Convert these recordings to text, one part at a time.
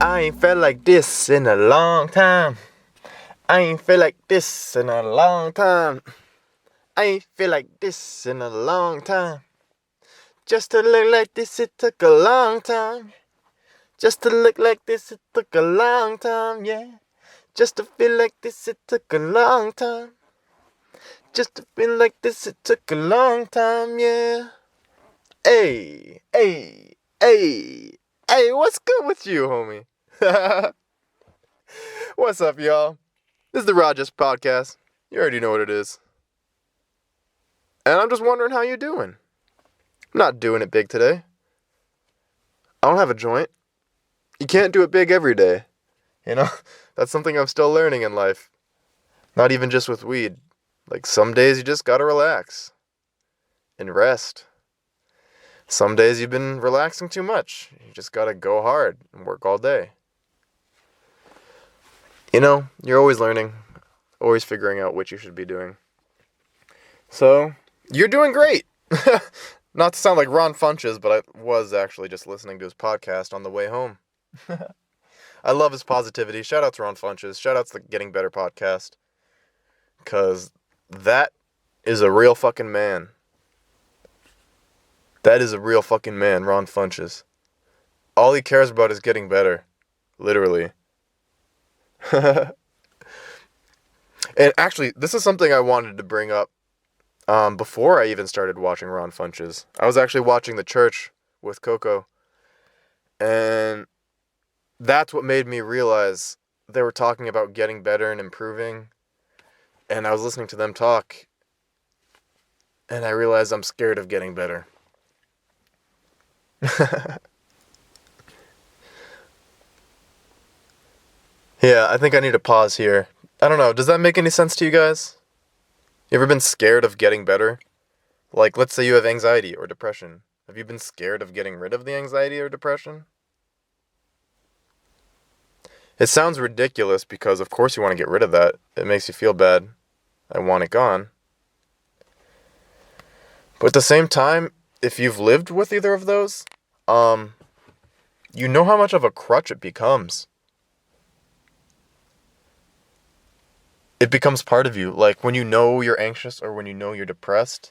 I ain't felt like this in a long time. I ain't felt like this in a long time. I ain't feel like this in a long time. Just to look like this, it took a long time. Just to look like this, it took a long time, yeah. Just to feel like this, it took a long time. Just to feel like this, it took a long time, yeah. Hey, hey, hey, hey, what's good with you, homie? What's up, y'all? This is the Just podcast. You already know what it is. And I'm just wondering how you're doing. I'm not doing it big today. I don't have a joint. You can't do it big every day. You know, that's something I'm still learning in life. Not even just with weed. Like some days you just gotta relax and rest. Some days you've been relaxing too much. You just gotta go hard and work all day. You know, you're always learning, always figuring out what you should be doing. So, you're doing great. Not to sound like Ron Funches, but I was actually just listening to his podcast on the way home. I love his positivity. Shout out to Ron Funches. Shout out to the Getting Better podcast. Because that is a real fucking man. That is a real fucking man, Ron Funches. All he cares about is getting better. Literally. And actually, this is something I wanted to bring up before I even started watching Ron Funches. I was actually watching The Church with Coco. And that's what made me realize they were talking about getting better and improving. And I was listening to them talk. And I realized I'm scared of getting better. Yeah, I think I need to pause here. I don't know, does that make any sense to you guys? You ever been scared of getting better? Like, let's say you have anxiety or depression. Have you been scared of getting rid of the anxiety or depression? It sounds ridiculous because, of course, you want to get rid of that. It makes you feel bad. I want it gone. But at the same time, if you've lived with either of those, you know how much of a crutch it becomes. It becomes part of you. Like, when you know you're anxious or when you know you're depressed,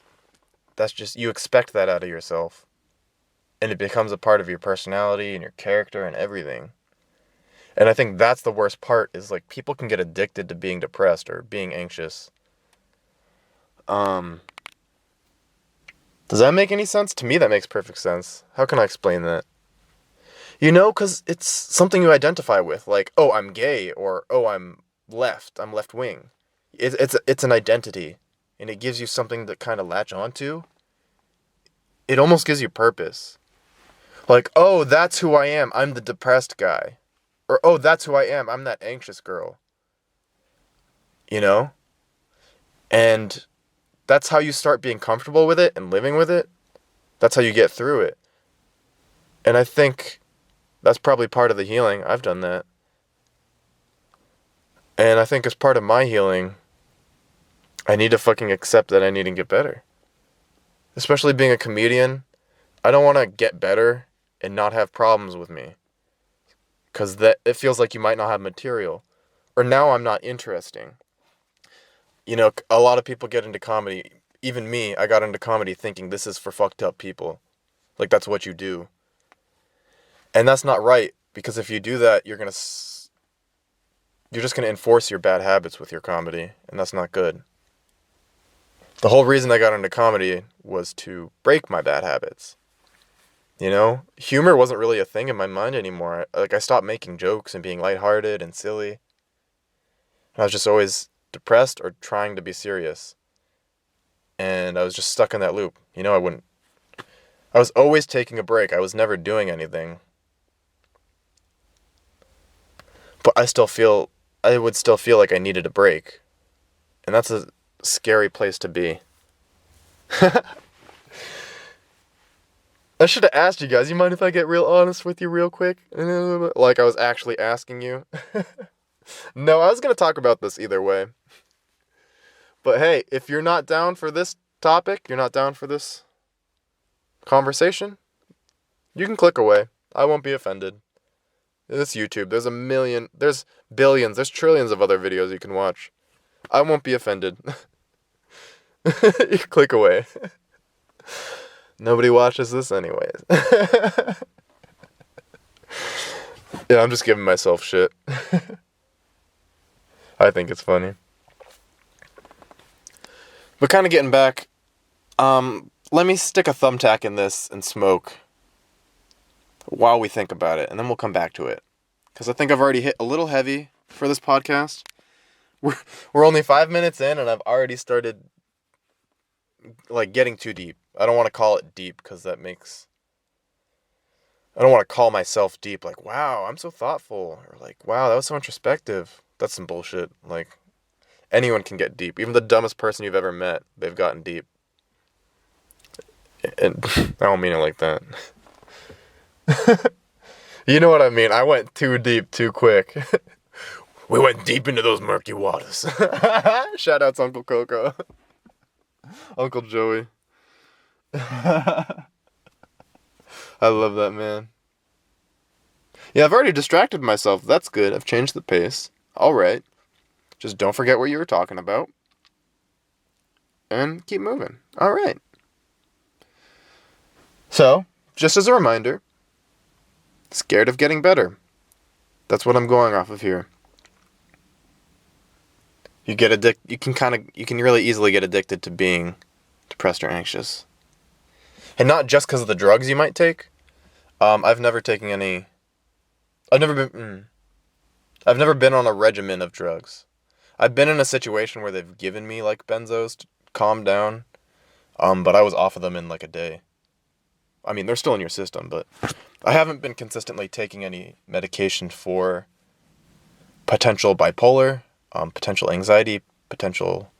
that's just, you expect that out of yourself. And it becomes a part of your personality and your character and everything. And I think that's the worst part, is like people can get addicted to being depressed or being anxious. Does that make any sense? To me, that makes perfect sense. How can I explain that? You know, because it's something you identify with. Like, oh, I'm gay, or oh, I'm left wing. It's an identity, and it gives you something to kind of latch onto. It almost gives you purpose. Like, oh, that's who I am. I'm the depressed guy. Or, oh, that's who I am. I'm that anxious girl. You know? And that's how you start being comfortable with it and living with it. That's how you get through it. And I think that's probably part of the healing. I've done that. And I think as part of my healing, I need to fucking accept that I need to get better. Especially being a comedian, I don't want to get better and not have problems with me. Because it feels like you might not have material. Or now I'm not interesting. You know, a lot of people get into comedy. Even me, I got into comedy thinking this is for fucked up people. Like, that's what you do. And that's not right. Because if you do that, you're just going to enforce your bad habits with your comedy. And that's not good. The whole reason I got into comedy was to break my bad habits. You know, humor wasn't really a thing in my mind anymore. I stopped making jokes and being lighthearted and silly. I was just always depressed or trying to be serious. And I was just stuck in that loop. You know, I was always taking a break. I was never doing anything. But I would still feel like I needed a break. And that's a scary place to be. I should have asked you guys. You mind if I get real honest with you real quick? Like I was actually asking you. No, I was going to talk about this either way. But hey, if you're not down for this topic, you're not down for this conversation, you can click away. I won't be offended. This YouTube. There's a million, there's billions, there's trillions of other videos you can watch. I won't be offended. You click away. Nobody watches this anyways. Yeah, I'm just giving myself shit. I think it's funny. But kind of getting back, let me stick a thumbtack in this and smoke while we think about it, and then we'll come back to it. Because I think I've already hit a little heavy for this podcast. We're only 5 minutes in, and I've already started, like, getting too deep. I don't want to call it deep, because that makes... I don't want to call myself deep, like, wow, I'm so thoughtful. Or like, wow, that was so introspective. That's some bullshit. Like, anyone can get deep. Even the dumbest person you've ever met, they've gotten deep. And I don't mean it like that. You know what I mean. I went too deep too quick. We went deep into those murky waters. Shout out to Uncle Coco. Uncle Joey. I love that man. Yeah, I've already distracted myself. That's good. I've changed the pace. All right. Just don't forget what you were talking about. And keep moving. All right. So, just as a reminder, scared of getting better. That's what I'm going off of here. You can really easily get addicted to being depressed or anxious. And not just because of the drugs you might take. I've never been on a regimen of drugs. I've been in a situation where they've given me like benzos to calm down. But I was off of them in like a day. I mean, they're still in your system, but I haven't been consistently taking any medication for potential bipolar, potential anxiety, potential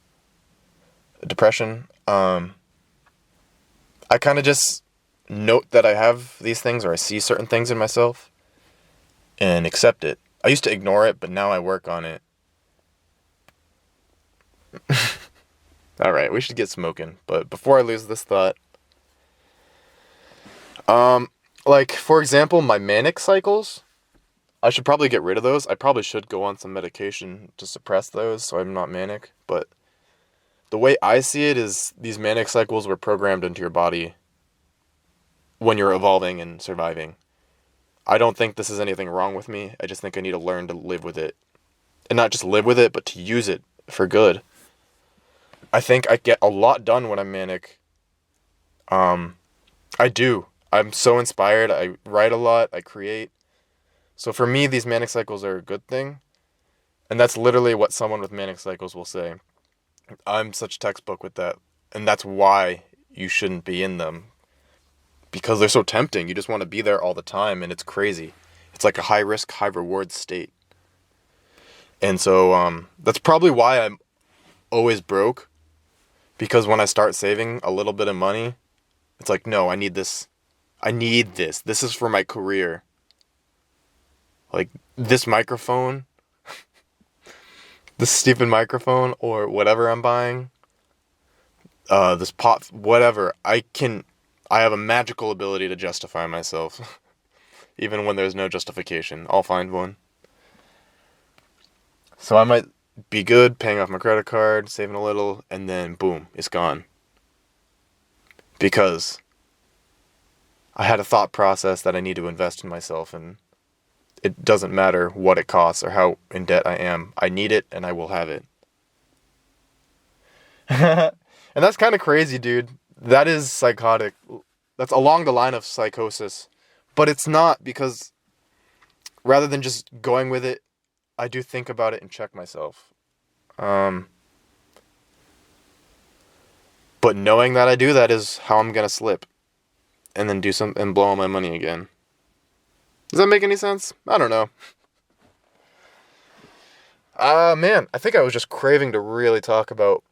depression. I kind of just note that I have these things, or I see certain things in myself and accept it. I used to ignore it, but now I work on it. All right, we should get smoking. But before I lose this thought, like, for example, my manic cycles, I should probably get rid of those. I probably should go on some medication to suppress those so I'm not manic. But the way I see it is these manic cycles were programmed into your body when you're evolving and surviving. I don't think this is anything wrong with me. I just think I need to learn to live with it. And not just live with it, but to use it for good. I think I get a lot done when I'm manic. I do. I'm so inspired. I write a lot. I create. So for me, these manic cycles are a good thing. And that's literally what someone with manic cycles will say. I'm such textbook with that. And that's why you shouldn't be in them. Because they're so tempting. You just want to be there all the time, and it's crazy. It's like a high risk, high reward state. And so that's probably why I'm always broke. Because when I start saving a little bit of money, it's like, no, I need this. I need this. This is for my career. Like, this microphone, this stupid microphone, or whatever I'm buying, this pot, whatever, I have a magical ability to justify myself. Even when there's no justification, I'll find one. So I might be good paying off my credit card, saving a little, and then boom, it's gone. Because I had a thought process that I need to invest in myself, and it doesn't matter what it costs or how in debt I am. I need it, and I will have it. And that's kind of crazy, dude. That is psychotic. That's along the line of psychosis. But it's not, because rather than just going with it, I do think about it and check myself. But knowing that I do that is how I'm going to slip. And then and blow all my money again. Does that make any sense? I don't know. Man, I think I was just craving to really talk about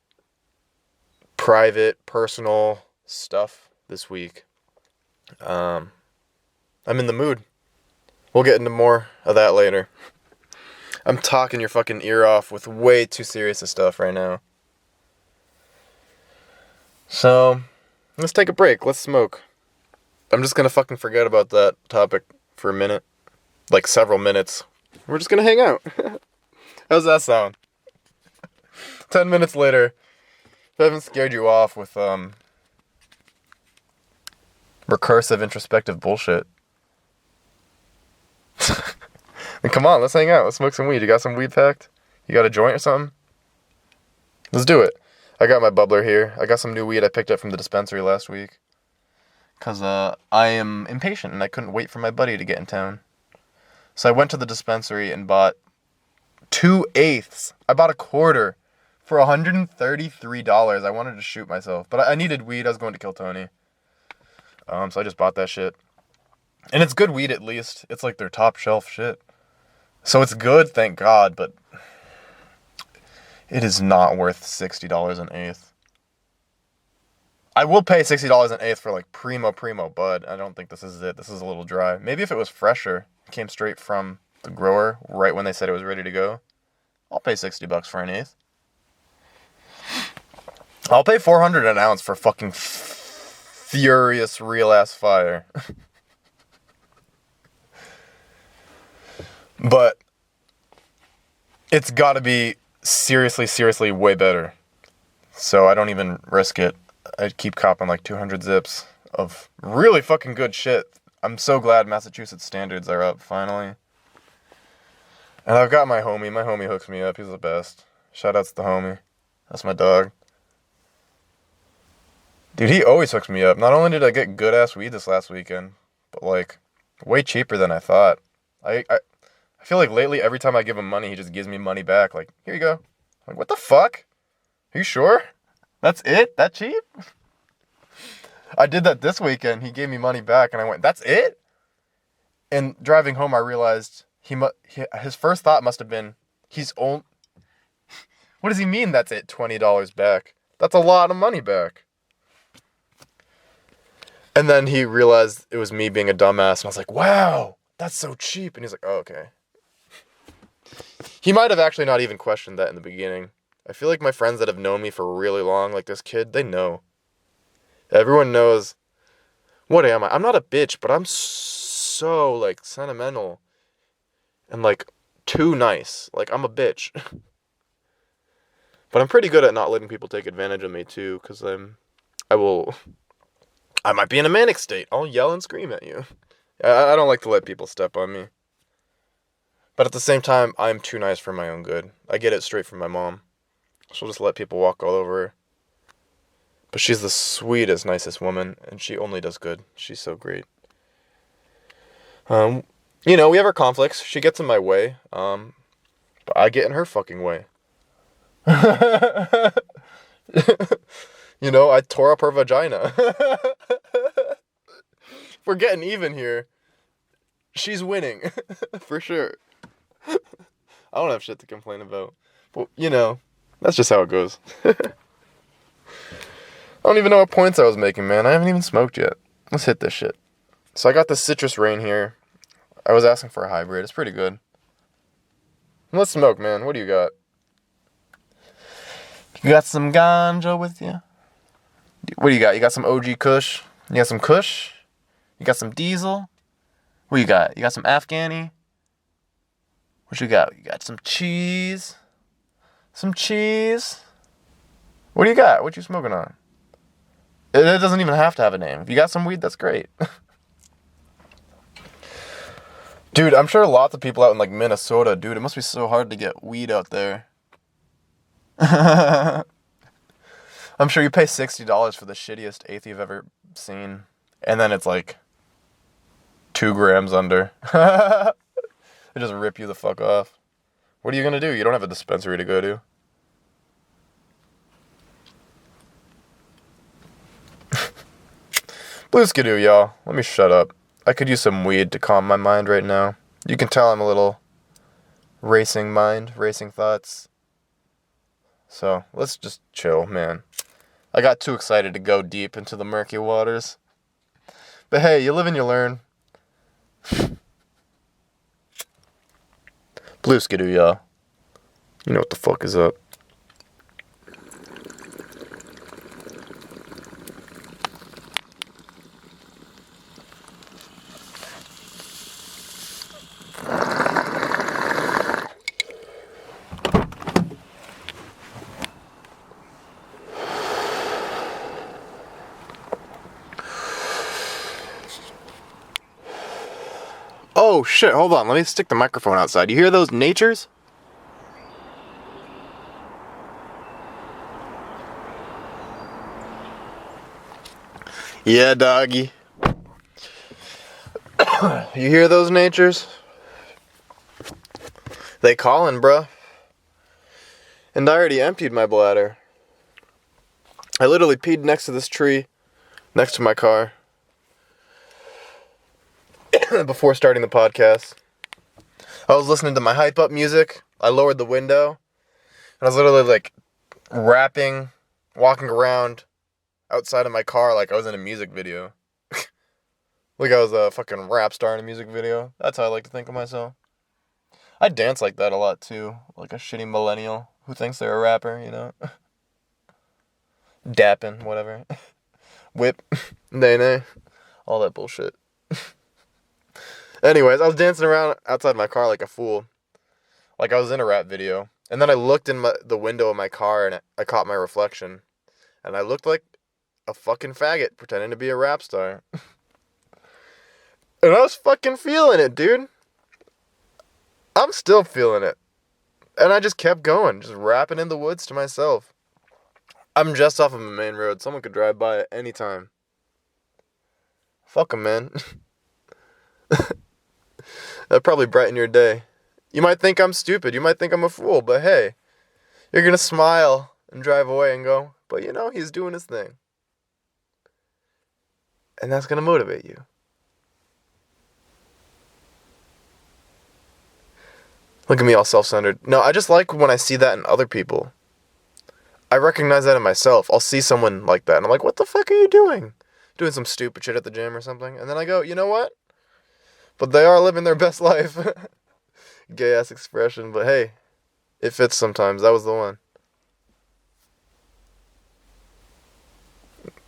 private, personal stuff this week. I'm in the mood. We'll get into more of that later. I'm talking your fucking ear off with way too serious of stuff right now. So, let's take a break. Let's smoke. I'm just gonna fucking forget about that topic for a minute. like several minutes. We're just gonna hang out. How's that sound? 10 minutes later, if I haven't scared you off with recursive introspective bullshit, then come on, let's hang out. Let's smoke some weed. You got some weed packed? You got a joint or something? Let's do it. I got my bubbler here. I got some new weed I picked up from the dispensary last week. Because I am impatient and I couldn't wait for my buddy to get in town. So I went to the dispensary and bought 2/8. I bought a quarter for $133. I wanted to shoot myself. But I needed weed. I was going to kill Tony. So I just bought that shit. And it's good weed at least. It's like their top shelf shit. So it's good, thank God, but it is not worth $60 an eighth. I will pay $60 an eighth for like primo bud. I don't think this is it. This is a little dry. Maybe if it was fresher, it came straight from the grower right when they said it was ready to go, I'll pay $60 for an eighth. I'll pay $400 an ounce for fucking furious real ass fire. But it's got to be seriously way better. So I don't even risk it. I keep copping like 200 zips of really fucking good shit. I'm so glad Massachusetts standards are up finally. And I've got my homie. My homie hooks me up. He's the best. Shout outs to the homie. That's my dog. Dude, he always hooks me up. Not only did I get good ass weed this last weekend, but like way cheaper than I thought. I feel like lately every time I give him money, he just gives me money back. Like, here you go. I'm like, what the fuck? Are you sure? That's it? That cheap? I did that this weekend. He gave me money back and I went, that's it? And driving home, I realized his first thought must have been, what does he mean that's it? $20 back. That's a lot of money back. And then he realized it was me being a dumbass. And I was like, wow, that's so cheap. And he's like, oh, okay. He might have actually not even questioned that in the beginning. I feel like my friends that have known me for really long, like this kid, they know. Everyone knows. What am I? I'm not a bitch, but I'm so, like, sentimental. And, like, too nice. Like, I'm a bitch. But I'm pretty good at not letting people take advantage of me, too. Because I might be in a manic state. I'll yell and scream at you. I don't like to let people step on me. But at the same time, I'm too nice for my own good. I get it straight from my mom. She'll just let people walk all over her. But she's the sweetest, nicest woman, and she only does good. She's so great. We have our conflicts. She gets in my way, but I get in her fucking way. I tore up her vagina. We're getting even here. She's winning, for sure. I don't have shit to complain about. But, that's just how it goes. I don't even know what points I was making, man. I haven't even smoked yet. Let's hit this shit. So I got this citrus rain here. I was asking for a hybrid. It's pretty good. Let's smoke, man. What do you got? You got some ganja with you? What do you got? You got some OG Kush? You got some Kush? You got some Diesel? What you got? You got some Afghani? What you got? You got some cheese? Some cheese? What do you got? What you smoking on? It doesn't even have to have a name. If you got some weed, that's great. Dude, I'm sure lots of people out in like Minnesota, dude, it must be so hard to get weed out there. I'm sure you pay $60 for the shittiest eighth you've ever seen. And then it's like 2 grams under. They just rip you the fuck off. What are you gonna do? You don't have a dispensary to go to. Blue skidoo, y'all. Let me shut up. I could use some weed to calm my mind right now. You can tell I'm a little racing mind, racing thoughts. So, let's just chill, man. I got too excited to go deep into the murky waters. But hey, you live and you learn. Blue skidoo, y'all. You know what the fuck is up. Oh shit, hold on, let me stick the microphone outside. You hear those natures? Yeah, doggy. You hear those natures? They calling, bruh. And I already emptied my bladder. I literally peed next to this tree, next to my car, before starting the podcast. I was listening to my hype up music. I lowered the window. And I was literally like rapping, walking around outside of my car like I was in a music video. Like I was a fucking rap star in a music video. That's how I like to think of myself. I dance like that a lot too. Like a shitty millennial who thinks they're a rapper, you know? Dapping, whatever. Whip, nay. All that bullshit. Anyways, I was dancing around outside my car like a fool. Like I was in a rap video. And then I looked in the window of my car and I caught my reflection. And I looked like a fucking faggot pretending to be a rap star. And I was fucking feeling it, dude. I'm still feeling it. And I just kept going, just rapping in the woods to myself. I'm just off of a main road. Someone could drive by at any time. Fuck 'em, man. That'd probably brighten your day. You might think I'm stupid. You might think I'm a fool. But hey, you're going to smile and drive away and go, but you know, he's doing his thing. And that's going to motivate you. Look at me all self-centered. No, I just like when I see that in other people. I recognize that in myself. I'll see someone like that and I'm like, what the fuck are you doing? Doing some stupid shit at the gym or something. And then I go, you know what? But they are living their best life. Gay ass expression, but hey, it fits sometimes. That was the one.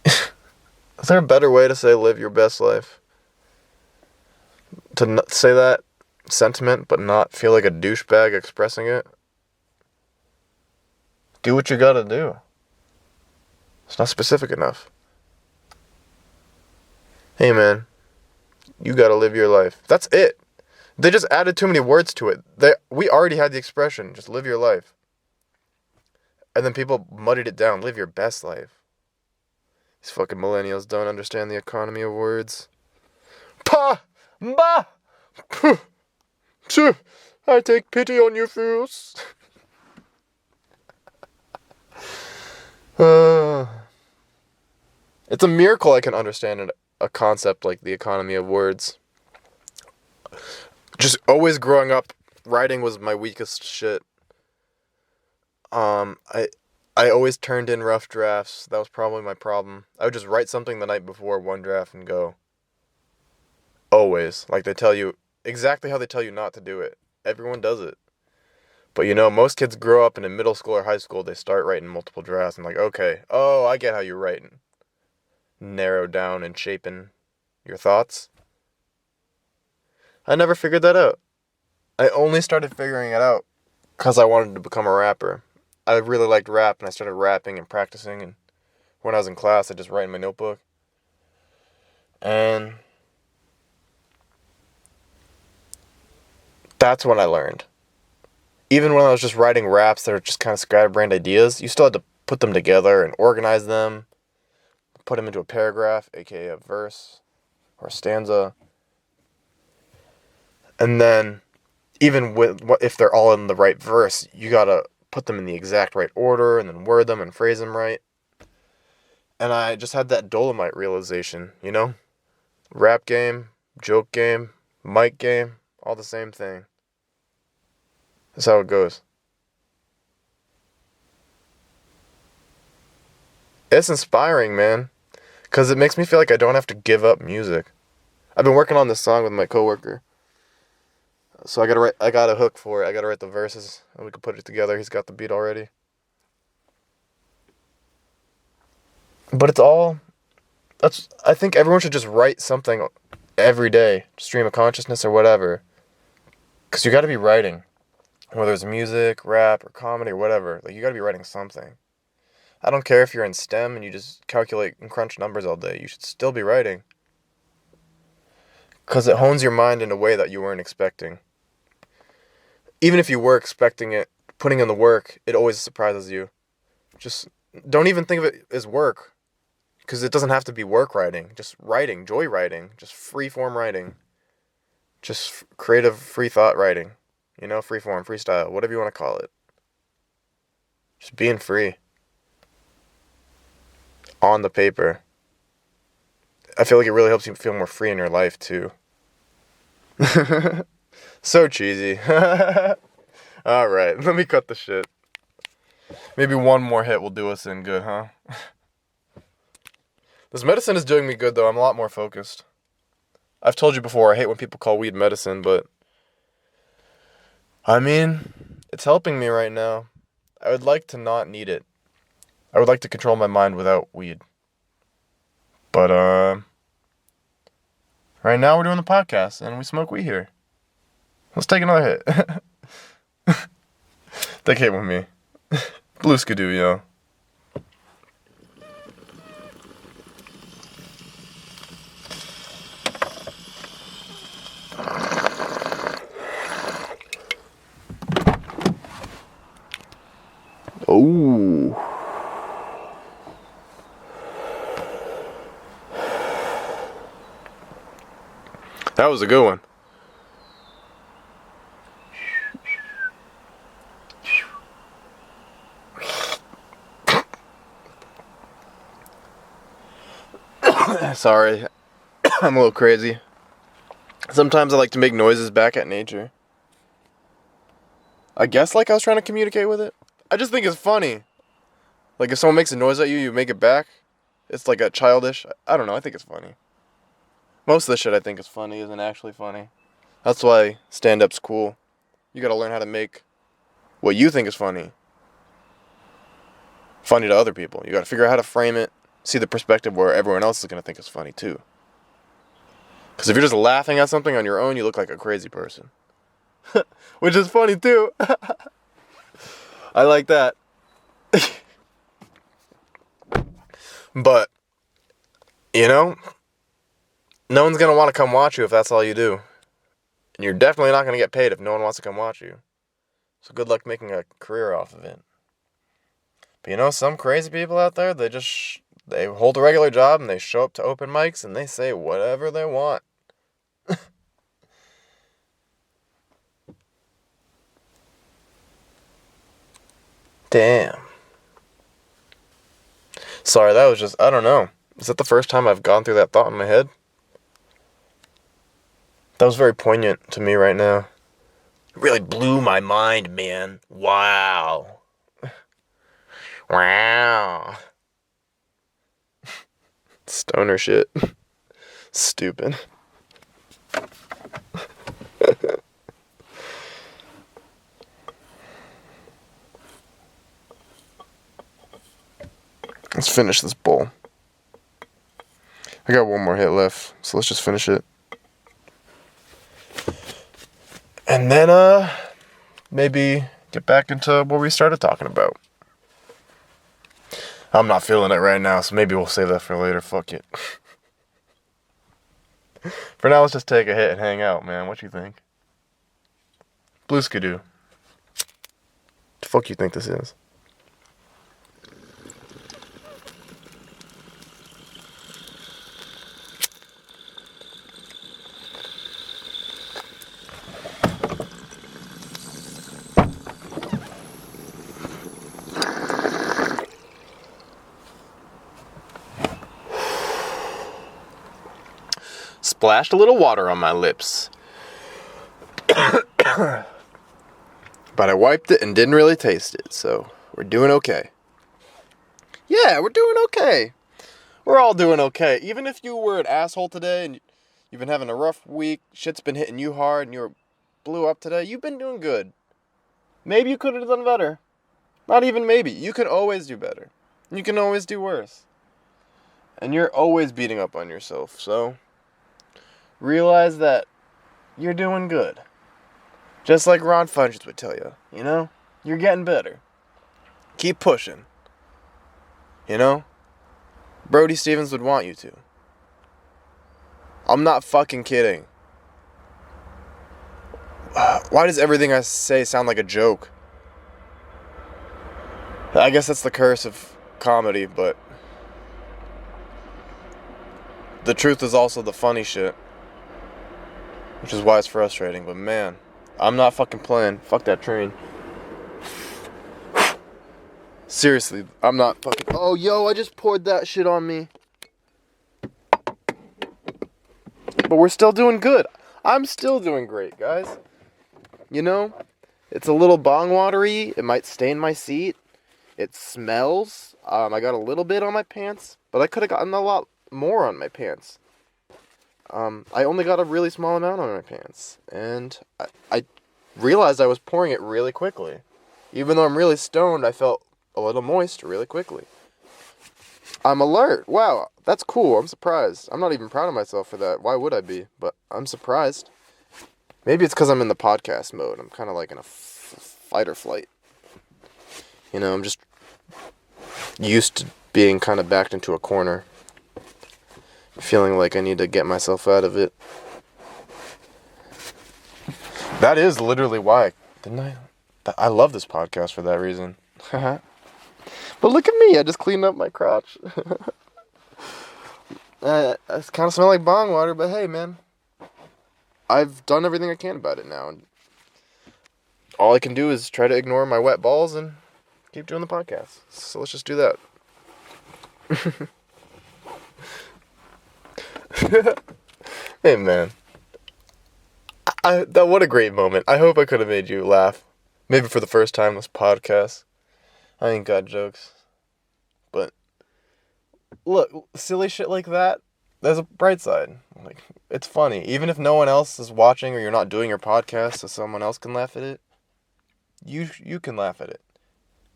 Is there a better way to say live your best life? To say that sentiment but not feel like a douchebag expressing it? Do what you gotta do. It's not specific enough. Hey man, you gotta live your life. That's it. They just added too many words to it. We already had the expression, just live your life. And then people muddied it down, live your best life. These fucking millennials don't understand the economy of words. Pa! Ba! Phew! I take pity on you fools. It's a miracle I can understand a concept like the economy of words. Just always growing up, writing was my weakest shit. I always turned in rough drafts. That was probably my problem. I would just write something the night before one draft and go. Always. Like they tell you, exactly how they tell you not to do it. Everyone does it. But you know, most kids grow up in middle school or high school, they start writing multiple drafts and like, okay, oh, I get how you're writing. Narrow down and shaping your thoughts. I never figured that out. I only started figuring it out because I wanted to become a rapper. I really liked rap and I started rapping and practicing, and when I was in class, I just write in my notebook. And that's when I learned. Even when I was just writing raps that are just kind of scatterbrained ideas, you still had to put them together and organize them, put them into a paragraph, aka a verse or a stanza. And then, even if they're all in the right verse, you gotta put them in the exact right order and then word them and phrase them right. And I just had that Dolomite realization, you know? Rap game, joke game, mic game, all the same thing. That's how it goes. It's inspiring, man, because it makes me feel like I don't have to give up music. I've been working on this song with my coworker. So I got a hook for it. I gotta write the verses and we can put it together. He's got the beat already. But I think everyone should just write something every day, stream of consciousness or whatever. Because you gotta be writing. Whether it's music, rap, or comedy, or whatever. Like, you gotta be writing something. I don't care if you're in STEM and you just calculate and crunch numbers all day. You should still be writing. Because it hones your mind in a way that you weren't expecting. Even if you were expecting it, putting in the work, it always surprises you. Just don't even think of it as work. Because it doesn't have to be work writing. Just writing, joy writing, just free form writing. Just creative, free thought writing. You know, free form, freestyle, whatever you want to call it. Just being free. On the paper. I feel like it really helps you feel more free in your life, too. So cheesy. Alright, let me cut the shit. Maybe one more hit will do us in good, huh? This medicine is doing me good, though. I'm a lot more focused. I've told you before, I hate when people call weed medicine, but I mean, it's helping me right now. I would like to not need it. I would like to control my mind without weed. But, right now we're doing the podcast, and we smoke weed here. Let's take another hit. Take a hit with me. Blue skidoo, yo. Oh. That was a good one. Sorry, I'm a little crazy. Sometimes I like to make noises back at nature. I guess like I was trying to communicate with it. I just think it's funny. Like if someone makes a noise at you, you make it back. It's like a childish. I don't know, I think it's funny. Most of the shit I think is funny isn't actually funny. That's why stand-up's cool. You gotta learn how to make what you think is funny funny to other people. You gotta figure out how to frame it, see the perspective where everyone else is gonna think it's funny too. Because if you're just laughing at something on your own, you look like a crazy person. Which is funny too. I like that. But, you know, no one's going to want to come watch you if that's all you do. And you're definitely not going to get paid if no one wants to come watch you. So good luck making a career off of it. But you know, some crazy people out there, they hold a regular job and they show up to open mics and they say whatever they want. Damn. Sorry, that was just, I don't know. Is that the first time I've gone through that thought in my head? That was very poignant to me right now. It really blew my mind, man. Wow. Wow. Stoner shit. Stupid. Let's finish this bowl. I got one more hit left, so let's just finish it. And then, maybe get back into what we started talking about. I'm not feeling it right now, so maybe we'll save that for later. Fuck it. For now, let's just take a hit and hang out, man. What you think? Blue skidoo. The fuck you think this is? Splashed a little water on my lips. But I wiped it and didn't really taste it, so we're doing okay. Yeah, we're doing okay. We're all doing okay. Even if you were an asshole today and you've been having a rough week, shit's been hitting you hard and you blew up today, you've been doing good. Maybe you could have done better. Not even maybe. You can always do better. You can always do worse. And you're always beating up on yourself, so realize that you're doing good. Just like Ron Funches would tell you, you know? You're getting better. Keep pushing. You know? Brody Stevens would want you to. I'm not fucking kidding. Why does everything I say sound like a joke? I guess that's the curse of comedy, but the truth is also the funny shit. Which is why it's frustrating, but man, I'm not fucking playing. Fuck that train. Seriously, I'm not fucking... Oh, yo, I just poured that shit on me. But we're still doing good. I'm still doing great, guys. You know, it's a little bong watery. It might stain my seat. It smells. I got a little bit on my pants, but I could have gotten a lot more on my pants. I only got a really small amount on my pants, and I realized I was pouring it really quickly. Even though I'm really stoned, I felt a little moist really quickly. I'm alert. Wow, that's cool. I'm surprised. I'm not even proud of myself for that. Why would I be? But I'm surprised. Maybe it's because I'm in the podcast mode. I'm kind of like in a fight or flight. You know, I'm just used to being kind of backed into a corner. Feeling like I need to get myself out of it. That is literally why. I love this podcast for that reason. But look at me, I just cleaned up my crotch. I kind of smell like bong water, but hey, man. I've done everything I can about it now. And all I can do is try to ignore my wet balls and keep doing the podcast. So let's just do that. Hey, man. What a great moment. I hope I could have made you laugh. Maybe for the first time this podcast. I ain't got jokes. But look, silly shit like that, there's a bright side. Like, it's funny. Even if no one else is watching or you're not doing your podcast so someone else can laugh at it, you can laugh at it.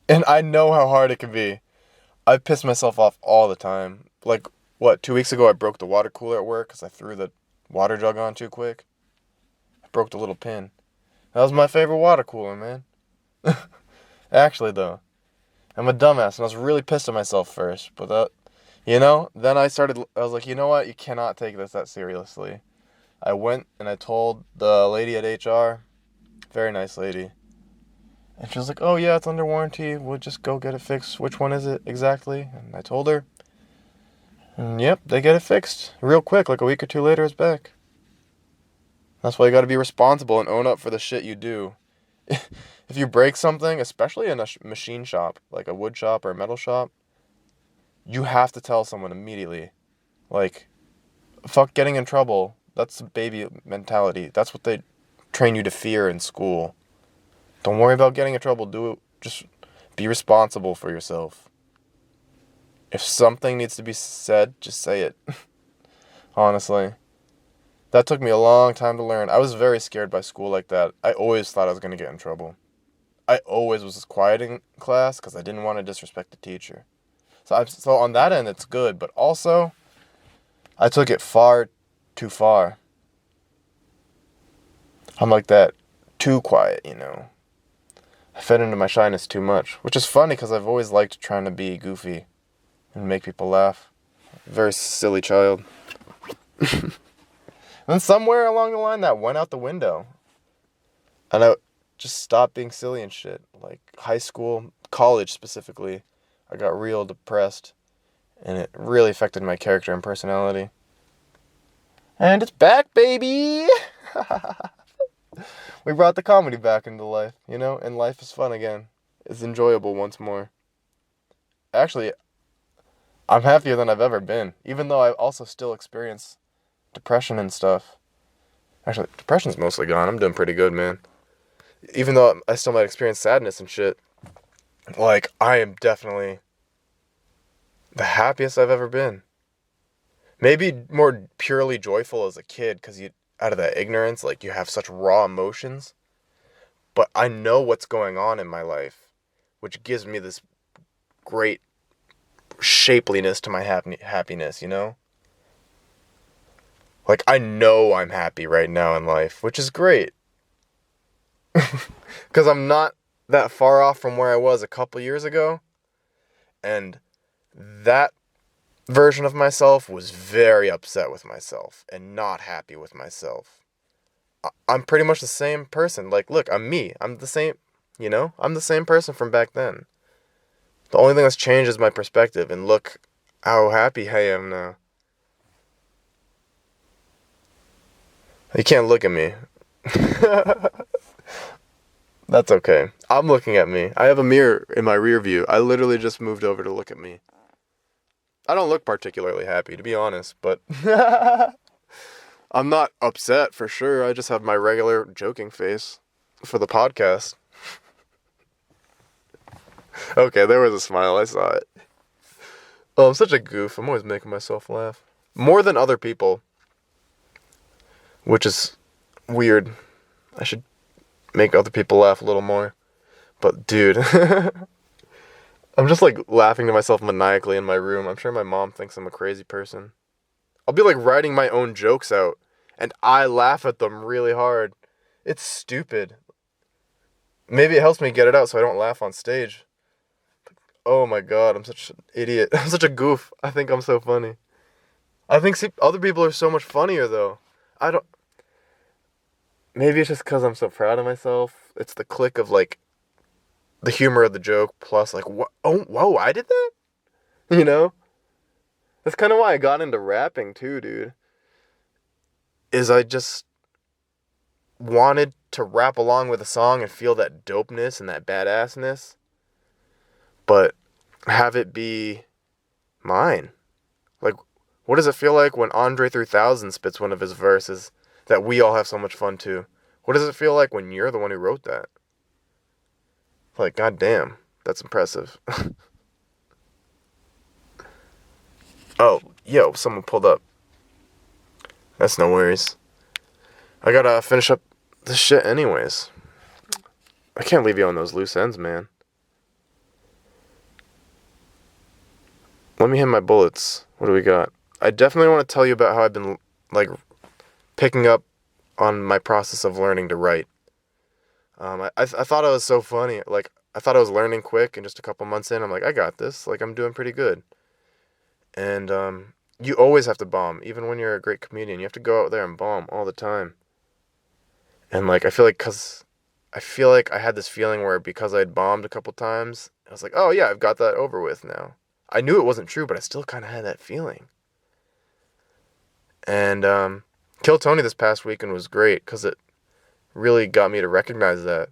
And I know how hard it can be. I piss myself off all the time. Like, 2 weeks ago I broke the water cooler at work because I threw the water jug on too quick. I broke the little pin. That was my favorite water cooler, man. Actually, though, I'm a dumbass, and I was really pissed at myself first. But then I was like, you know what? You cannot take this that seriously. I went and I told the lady at HR, very nice lady. And she was like, oh yeah, it's under warranty. We'll just go get it fixed. Which one is it exactly? And I told her. And yep, they get it fixed. Real quick, like a week or two later, it's back. That's why you gotta be responsible and own up for the shit you do. If you break something, especially in a machine shop, like a wood shop or a metal shop, you have to tell someone immediately. Like, fuck getting in trouble. That's baby mentality. That's what they train you to fear in school. Don't worry about getting in trouble. Do it. Just be responsible for yourself. If something needs to be said, just say it. Honestly. That took me a long time to learn. I was very scared by school like that. I always thought I was going to get in trouble. I always was quiet in class because I didn't want to disrespect the teacher. So on that end, it's good. But also, I took it far too far. I'm like that. Too quiet, you know. I fed into my shyness too much. Which is funny because I've always liked trying to be goofy and make people laugh. Very silly child. And then somewhere along the line that went out the window. And I just stopped being silly and shit. Like high school, college specifically, I got real depressed. And it really affected my character and personality. And it's back, baby! We brought the comedy back into life, you know? And life is fun again. It's enjoyable once more. Actually, I'm happier than I've ever been. Even though I also still experience depression and stuff. Actually, depression's mostly gone. I'm doing pretty good, man. Even though I still might experience sadness and shit. Like, I am definitely the happiest I've ever been. Maybe more purely joyful as a kid, because out of that ignorance, like, you have such raw emotions. But I know what's going on in my life, which gives me this great shapeliness to my happiness, you know? Like, I know I'm happy right now in life, which is great. Because I'm not that far off from where I was a couple years ago. And that version of myself was very upset with myself and not happy with myself. I'm pretty much the same person. Like, look, I'm me. I'm the same, I'm the same person from back then. The only thing that's changed is my perspective, and look how happy I am now. You can't look at me. That's okay. I'm looking at me. I have a mirror in my rear view. I literally just moved over to look at me. I don't look particularly happy, to be honest, but I'm not upset for sure. I just have my regular joking face for the podcast. Okay, there was a smile. I saw it. Oh, I'm such a goof. I'm always making myself laugh. More than other people. Which is weird. I should make other people laugh a little more. But dude, I'm just like laughing to myself maniacally in my room. I'm sure my mom thinks I'm a crazy person. I'll be like writing my own jokes out, and I laugh at them really hard. It's stupid. Maybe it helps me get it out so I don't laugh on stage. Oh my god, I'm such an idiot. I'm such a goof. I think I'm so funny. I think other people are so much funnier though. Maybe it's just because I'm so proud of myself. It's the click of like the humor of the joke plus like, what? Oh, whoa, I did that? You know? That's kind of why I got into rapping too, dude. Is I just wanted to rap along with a song and feel that dopeness and that badassness, but have it be mine. Like, what does it feel like when Andre 3000 spits one of his verses that we all have so much fun to? What does it feel like when you're the one who wrote that? Like, goddamn, that's impressive. Oh, yo, someone pulled up. That's no worries. I gotta finish up this shit anyways. I can't leave you on those loose ends, man. Let me hit my bullets. What do we got? I definitely want to tell you about how I've been, like, picking up on my process of learning to write. I thought I was so funny. Like, I thought I was learning quick, and just a couple months in, I'm like, I got this. Like, I'm doing pretty good. And you always have to bomb, even when you're a great comedian. You have to go out there and bomb all the time. And, like, I feel like I had this feeling where because I'd bombed a couple times, I was like, oh, yeah, I've got that over with now. I knew it wasn't true, but I still kind of had that feeling. And Kill Tony this past weekend was great because it really got me to recognize that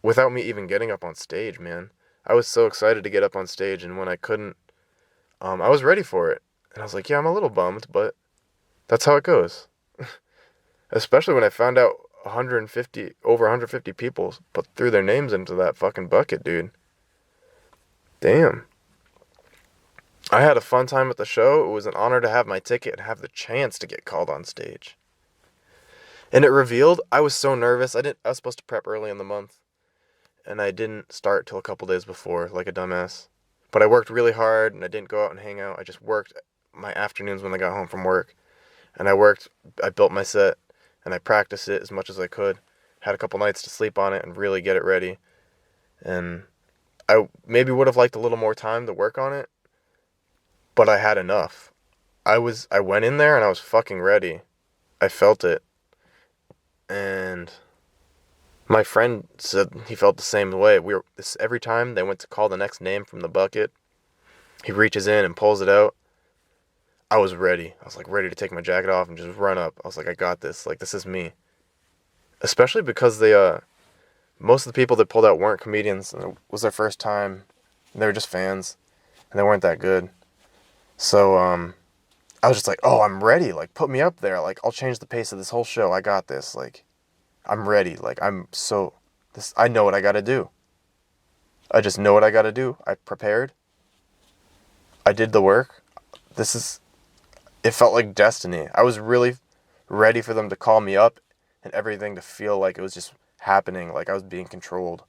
without me even getting up on stage, man. I was so excited to get up on stage, and when I couldn't, I was ready for it. And I was like, yeah, I'm a little bummed, but that's how it goes. Especially when I found out over 150 people threw their names into that fucking bucket, dude. Damn. I had a fun time at the show. It was an honor to have my ticket and have the chance to get called on stage. And it revealed, I was so nervous. I was supposed to prep early in the month, and I didn't start till a couple days before, like a dumbass. But I worked really hard, and I didn't go out and hang out. I just worked my afternoons when I got home from work. And I built my set, and I practiced it as much as I could. Had a couple nights to sleep on it and really get it ready. And I maybe would have liked a little more time to work on it, but I had enough. I went in there and I was fucking ready. I felt it. And my friend said he felt the same way. Every time they went to call the next name from the bucket, he reaches in and pulls it out. I was ready. I was like ready to take my jacket off and just run up. I was like, I got this. Like, this is me. Especially because most of the people that pulled out weren't comedians. And it was their first time. They were just fans, and they weren't that good. So I was just like, oh, I'm ready. Like, put me up there. Like, I'll change the pace of this whole show. I got this. Like, I'm ready. Like, I know what I got to do. I just know what I got to do. I prepared. I did the work. It felt like destiny. I was really ready for them to call me up and everything to feel like it was just happening, like I was being controlled.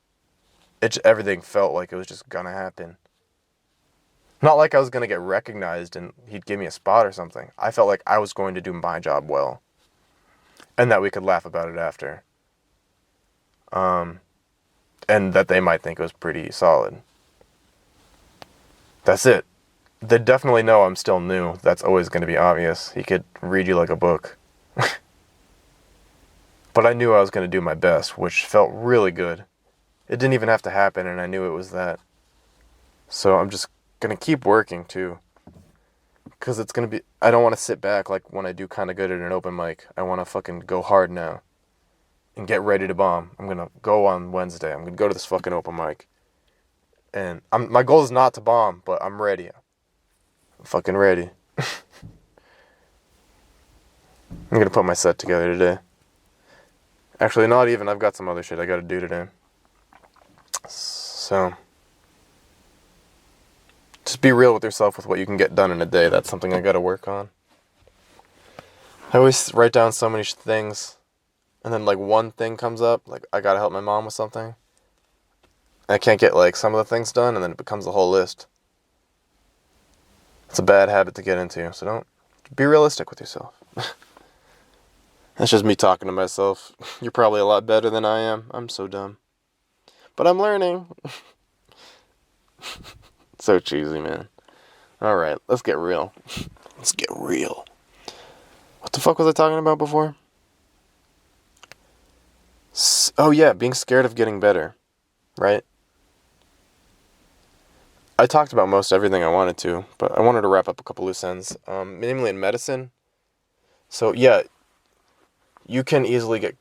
Everything felt like it was just gonna happen. Not like I was gonna get recognized and he'd give me a spot or something. I felt like I was going to do my job well, and that we could laugh about it after. And that they might think it was pretty solid. That's it. They definitely know I'm still new. That's always going to be obvious. He could read you like a book. But I knew I was going to do my best, which felt really good. It didn't even have to happen, and I knew it was that. So I'm just going to keep working, too. Because it's going to be... I don't want to sit back like when I do kind of good at an open mic. I want to fucking go hard now. And get ready to bomb. I'm going to go on Wednesday. I'm going to go to this fucking open mic. And my goal is not to bomb, but I'm ready. I'm fucking ready. I'm going to put my set together today. Actually, not even. I've got some other shit I got to do today. So, just be real with yourself with what you can get done in a day. That's something I got to work on. I always write down so many things, and then like one thing comes up, like I got to help my mom with something. I can't get like some of the things done, and then it becomes a whole list. It's a bad habit to get into, so don't be realistic with yourself. That's just me talking to myself. You're probably a lot better than I am. I'm so dumb. But I'm learning. So cheesy, man. Alright, let's get real. Let's get real. What the fuck was I talking about before? Oh yeah, being scared of getting better. Right? I talked about most everything I wanted to, but I wanted to wrap up a couple loose ends. Namely in medicine. So yeah, you can easily get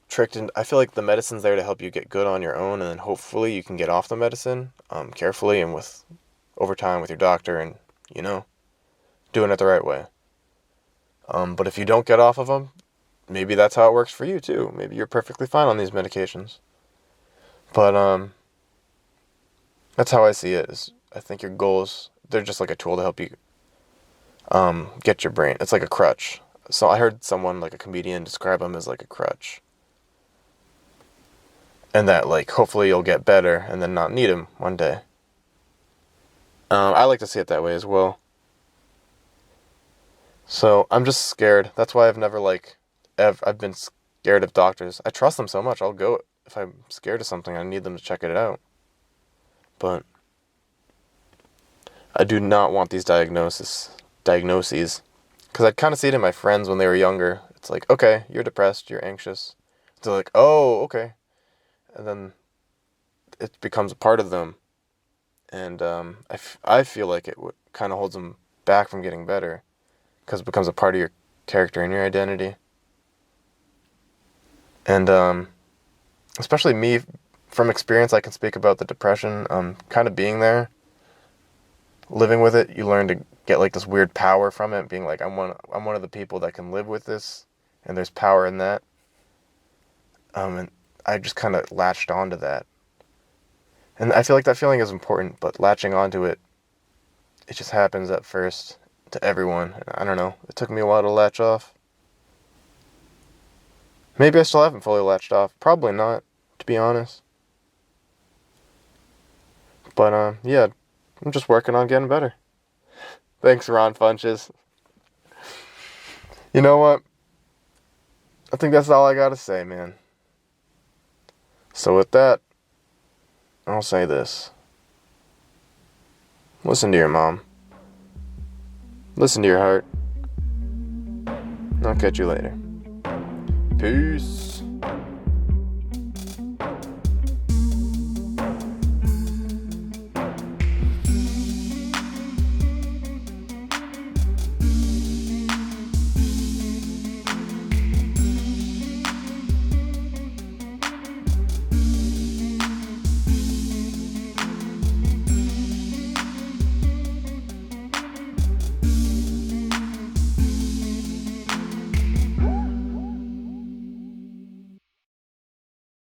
tricked in. I feel like the medicine's there to help you get good on your own, and then hopefully you can get off the medicine carefully and with over time with your doctor and, doing it the right way. But if you don't get off of them, maybe that's how it works for you too. Maybe you're perfectly fine on these medications. But that's how I see it. Is I think your goals, they're just like a tool to help you get your brain. It's like a crutch. So I heard someone, like a comedian, describe them as like a crutch. And that, like, hopefully you'll get better and then not need them one day. I like to see it that way as well. So I'm just scared. That's why I've never, I've been scared of doctors. I trust them so much. I'll go, if I'm scared of something, I need them to check it out. But I do not want these diagnoses. Because I kind of see it in my friends when they were younger. It's like, okay, you're depressed, you're anxious. They're like, oh, okay. And then it becomes a part of them. And I feel like it kind of holds them back from getting better. Because it becomes a part of your character and your identity. And especially me, from experience, I can speak about the depression. Kind of being there, living with it, you learn to get like this weird power from it, being like, I'm one of the people that can live with this, and there's power in that. And I just kind of latched onto that. And I feel like that feeling is important, but latching onto it, it just happens at first to everyone. I don't know. It took me a while to latch off. Maybe I still haven't fully latched off. Probably not, to be honest. But yeah, I'm just working on getting better. Thanks, Ron Funches. You know what? I think that's all I gotta say, man. So with that, I'll say this. Listen to your mom. Listen to your heart. I'll catch you later. Peace.